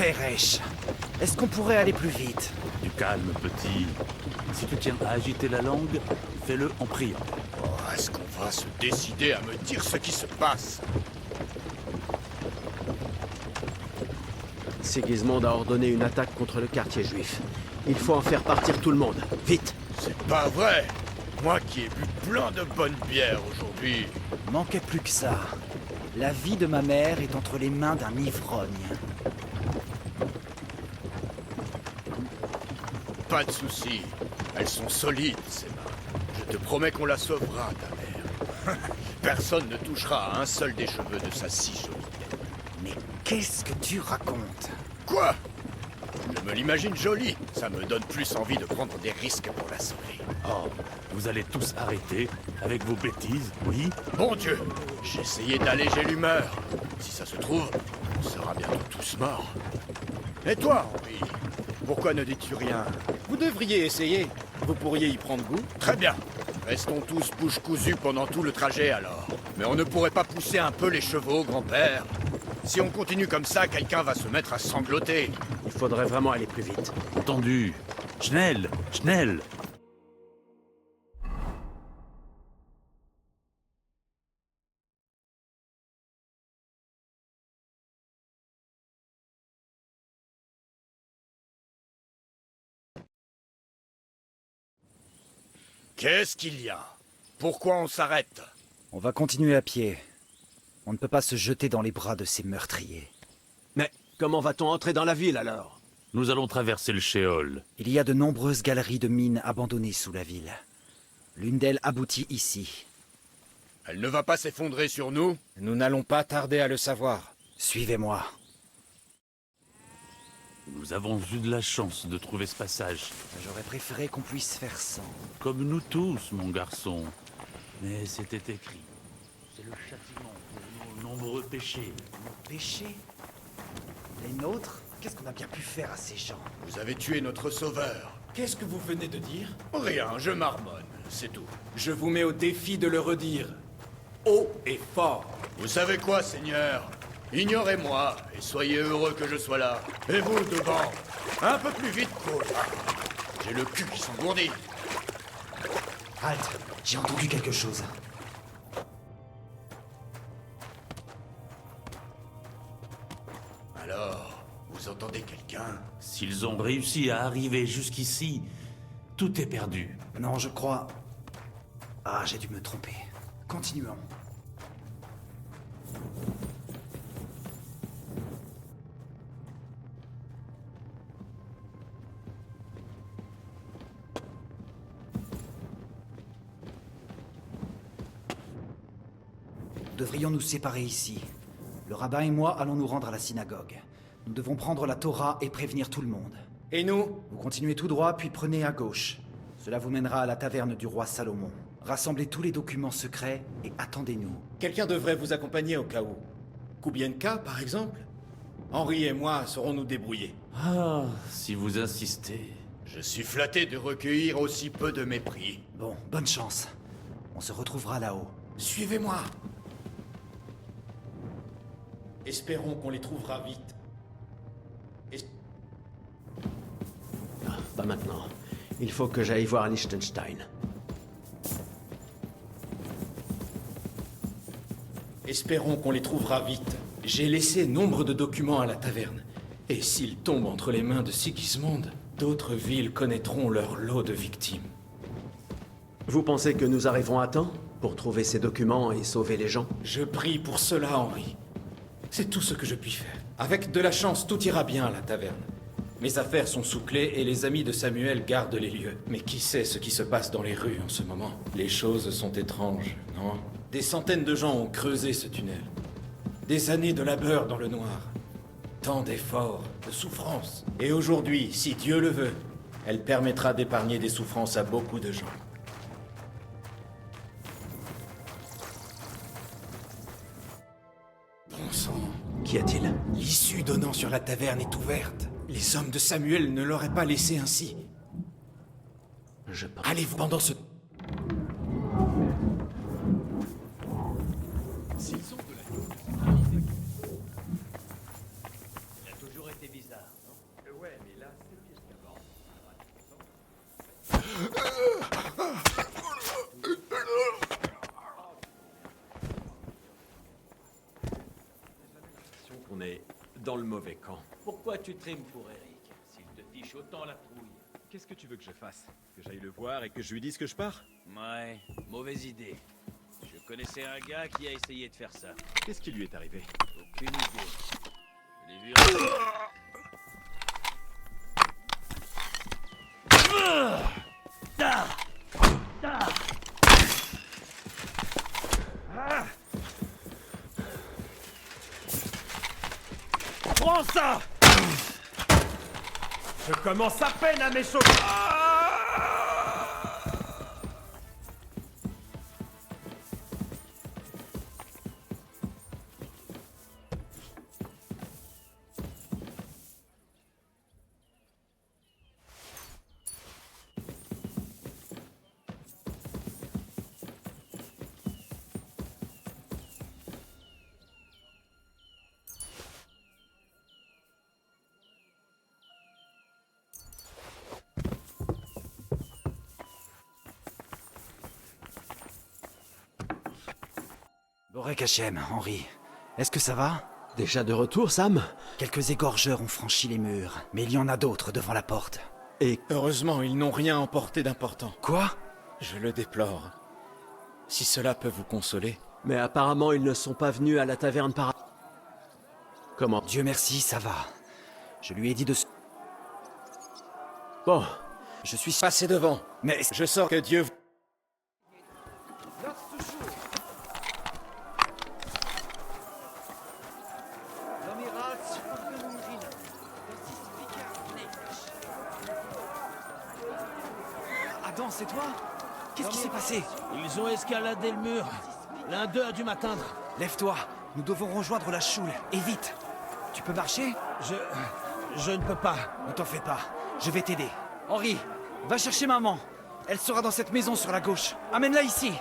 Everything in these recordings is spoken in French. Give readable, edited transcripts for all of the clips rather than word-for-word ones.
Teresh, est-ce qu'on pourrait aller plus vite? Du calme, petit. Si tu tiens à agiter la langue, fais-le en priant. Oh, est-ce qu'on va se décider à me dire ce qui se passe? Sigismond a ordonné une attaque contre le quartier juif. Il faut en faire partir tout le monde. Vite! C'est pas vrai! Moi qui ai bu plein de bonnes bières aujourd'hui. Manquait plus que ça. La vie de ma mère est entre les mains d'un ivrogne. Pas de soucis. Elles sont solides, ces mains. Je te promets qu'on la sauvera, ta mère. Personne ne touchera à un seul des cheveux de sa si jolie tête. Mais qu'est-ce que tu racontes? Quoi? Je me l'imagine jolie. Ça me donne plus envie de prendre des risques pour la sauver. Oh, vous allez tous arrêter avec vos bêtises, oui? Bon Dieu, j'essayais d'alléger l'humeur. Si ça se trouve, on sera bientôt tous morts. Et toi, Henri? Pourquoi ne dis-tu rien? Vous devriez essayer. Vous pourriez y prendre goût. Très bien. Restons tous bouche cousue pendant tout le trajet alors. Mais on ne pourrait pas pousser un peu les chevaux, grand-père? Si on continue comme ça, quelqu'un va se mettre à sangloter. Il faudrait vraiment aller plus vite. Entendu. Schnell, Schnell. Qu'est-ce qu'il y a? Pourquoi on s'arrête? On va continuer à pied. On ne peut pas se jeter dans les bras de ces meurtriers. Mais comment va-t-on entrer dans la ville alors? Nous allons traverser le Sheol. Il y a de nombreuses galeries de mines abandonnées sous la ville. L'une d'elles aboutit ici. Elle ne va pas s'effondrer sur nous? Nous n'allons pas tarder à le savoir. Suivez-moi. Nous avons eu de la chance de trouver ce passage. J'aurais préféré qu'on puisse faire sans. Comme nous tous, mon garçon. Mais c'était écrit. C'est le châtiment pour nos nombreux péchés. Péchés? Les nôtres? Qu'est-ce qu'on a bien pu faire à ces gens? Vous avez tué notre sauveur. Qu'est-ce que vous venez de dire? Rien, je marmonne, c'est tout. Je vous mets au défi de le redire. Haut et fort. Vous savez quoi, Seigneur? Ignorez-moi, et soyez heureux que je sois là. Et vous, devant, un peu plus vite, Paul. J'ai le cul qui s'engourdit. Halte, j'ai entendu quelque chose. Alors, vous entendez quelqu'un? S'ils ont réussi à arriver jusqu'ici, tout est perdu. Non, je crois... Ah, j'ai dû me tromper. Continuons. Devrions nous séparer ici. Le rabbin et moi allons nous rendre à la synagogue. Nous devons prendre la Torah et prévenir tout le monde. Et nous? Vous continuez tout droit, puis prenez à gauche. Cela vous mènera à la taverne du roi Salomon. Rassemblez tous les documents secrets et attendez-nous. Quelqu'un devrait vous accompagner au cas où. Kubienka, par exemple? Henri et moi saurons nous débrouiller. Ah, si vous insistez. Je suis flatté de recueillir aussi peu de mépris. Bon, bonne chance. On se retrouvera là-haut. Suivez-moi. Espérons qu'on les trouvera vite. Pas maintenant. Il faut que j'aille voir Liechtenstein. Espérons qu'on les trouvera vite. J'ai laissé nombre de documents à la taverne. Et s'ils tombent entre les mains de Sigismond, d'autres villes connaîtront leur lot de victimes. Vous pensez que nous arriverons à temps pour trouver ces documents et sauver les gens? Je prie pour cela, Henri. C'est tout ce que je puis faire. Avec de la chance, tout ira bien à la taverne. Mes affaires sont sous clé et les amis de Samuel gardent les lieux. Mais qui sait ce qui se passe dans les rues en ce moment? Les choses sont étranges, non? Des centaines de gens ont creusé ce tunnel. Des années de labeur dans le noir. Tant d'efforts, de souffrances. Et aujourd'hui, si Dieu le veut, elle permettra d'épargner des souffrances à beaucoup de gens. Bon sang. Qu'y a-t-il? L'issue donnant sur la taverne est ouverte. Les hommes de Samuel ne l'auraient pas laissé ainsi. Je pense... Allez-vous pendant ce... Il a toujours été bizarre. dans le mauvais camp. Pourquoi tu trimes pour Eric? S'il te fiche autant la trouille. Qu'est-ce que tu veux que je fasse? Que j'aille le voir et que je lui dise que je pars? Ouais, mauvaise idée. Je connaissais un gars qui a essayé de faire ça. Qu'est-ce qui lui est arrivé? Aucune idée. Je l'ai vu. Prends ça! Je commence à peine à m'échauffer. Borek Hachem, Henri. Est-ce que ça va? Déjà de retour, Sam? Quelques égorgeurs ont franchi les murs, mais il y en a d'autres devant la porte. Et Heureusement, ils n'ont rien emporté d'important. Quoi? Je le déplore. Si cela peut vous consoler. mais apparemment, ils ne sont pas venus à la taverne par... Comment? Dieu merci, ça va. Je lui ai dit de... Bon, Je suis... Passez devant. Mais... Je sors que Dieu... Adam, c'est toi? Qu'est-ce qui s'est passé? Ils ont escaladé le mur. L'un d'eux a dû m'atteindre. Lève-toi. Nous devons rejoindre la choule. Et vite. Tu peux marcher? Je ne peux pas. Ne t'en fais pas. Je vais t'aider. Henri, va chercher maman. Elle sera dans cette maison sur la gauche. Amène-la ici.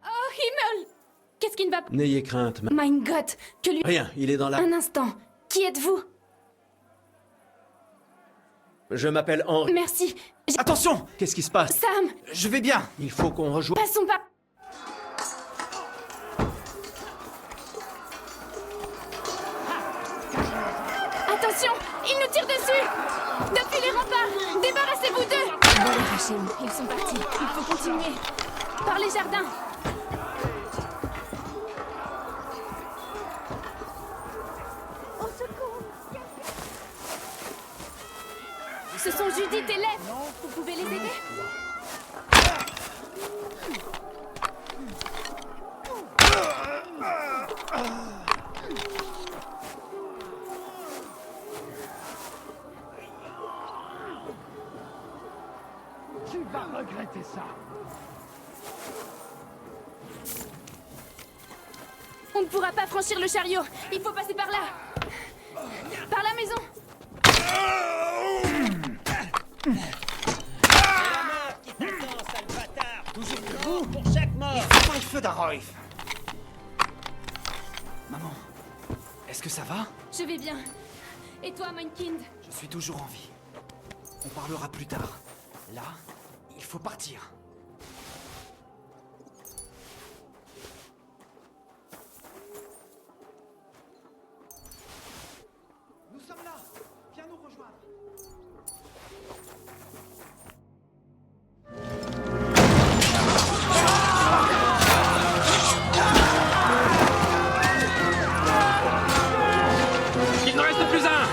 Oh, Himmel! Qu'est-ce qui ne va pas? n'ayez crainte, Mein Gott! Que lui... Rien, il est dans la... Un instant. Qui êtes-vous? Je m'appelle Henri. Merci. Attention! Qu'est-ce qui se passe? Sam! Je vais bien. Il faut qu'on rejoigne... Passons par... Attention! Ils nous tirent dessus! Depuis les remparts! Débarrassez-vous d'eux! Voilà, Hachem. Ils sont partis. Il faut continuer. Par les jardins. Au secours! Ce sont Judith et Lev. Vous pouvez les aider? On ne pourra pas franchir le chariot. Il faut passer par là. Par la maison. Il faut pas le feu d'Aroif. Maman, est-ce que ça va? Je vais bien. Et toi, mein Kind? Je suis toujours en vie. On parlera plus tard. Là, il faut partir. Nous sommes là. Viens nous rejoindre. Il n'en reste plus un!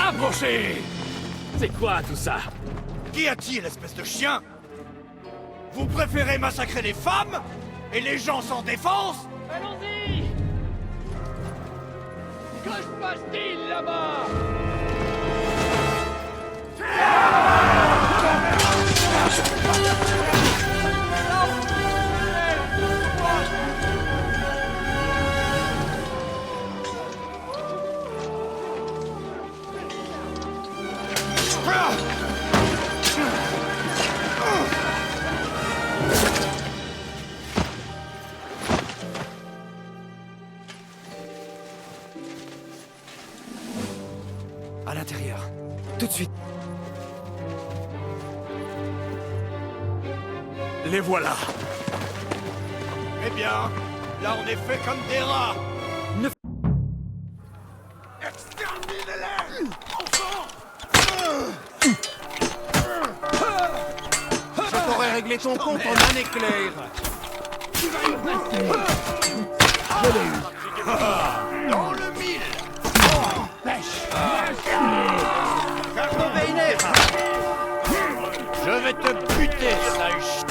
Approchez! C'est quoi tout ça? Qu'y a-t-il, espèce de chien? Vous préférez massacrer les femmes et les gens sans défense? Allons-y! Que se passe-t-il là-bas? l'intérieur. Tout de suite. Les voilà. Eh bien, là on est fait comme des rats. Exterminez-les! Je t'aurais réglé ton compte en un éclair. Dans le mille! Je vais te buter, sale ch...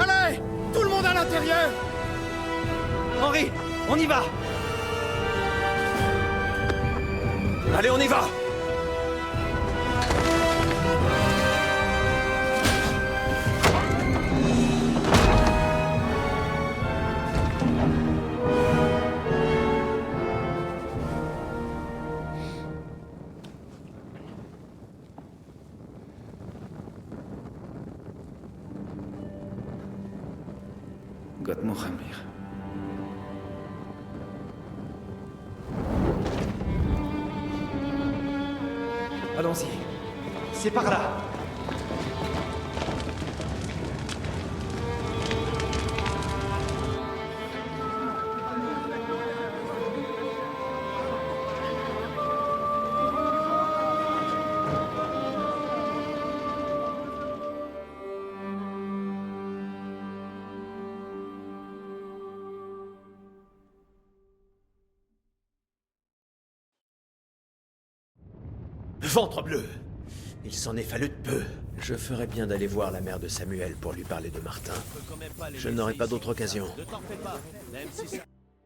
Allez! Tout le monde à l'intérieur! Henri, on y va. Allez, on y va. God Mohamir. Allons-y. C'est par là. Ventre bleu. Il s'en est fallu de peu. Je ferais bien d'aller voir la mère de Samuel pour lui parler de Martin. Je n'aurai pas d'autre occasion.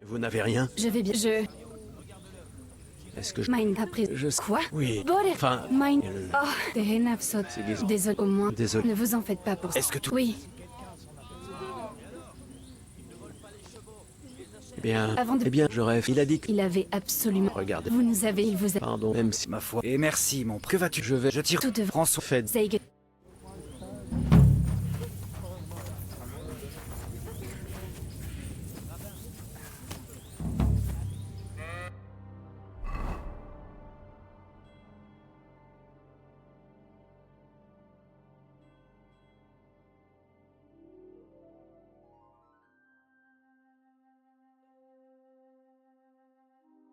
Vous n'avez rien? Je vais bien. Je... Est-ce que je... Mine après... Quoi? Oui. Bore. Enfin... Mine... Oh, Tehenafsot. Désolé au moins. Désolé. Ne vous en faites pas pour ça. Est-ce que tout... Oui. Eh bien... Avant de... Eh bien, je rêve. Il a dit que... Il avait absolument... Regardez. Vous nous avez... Il vous a... Pardon, même si... Ma foi. Et merci, mon... Que vas-tu? Je tire... Tout devrait... Prends son... Faites... Zeig...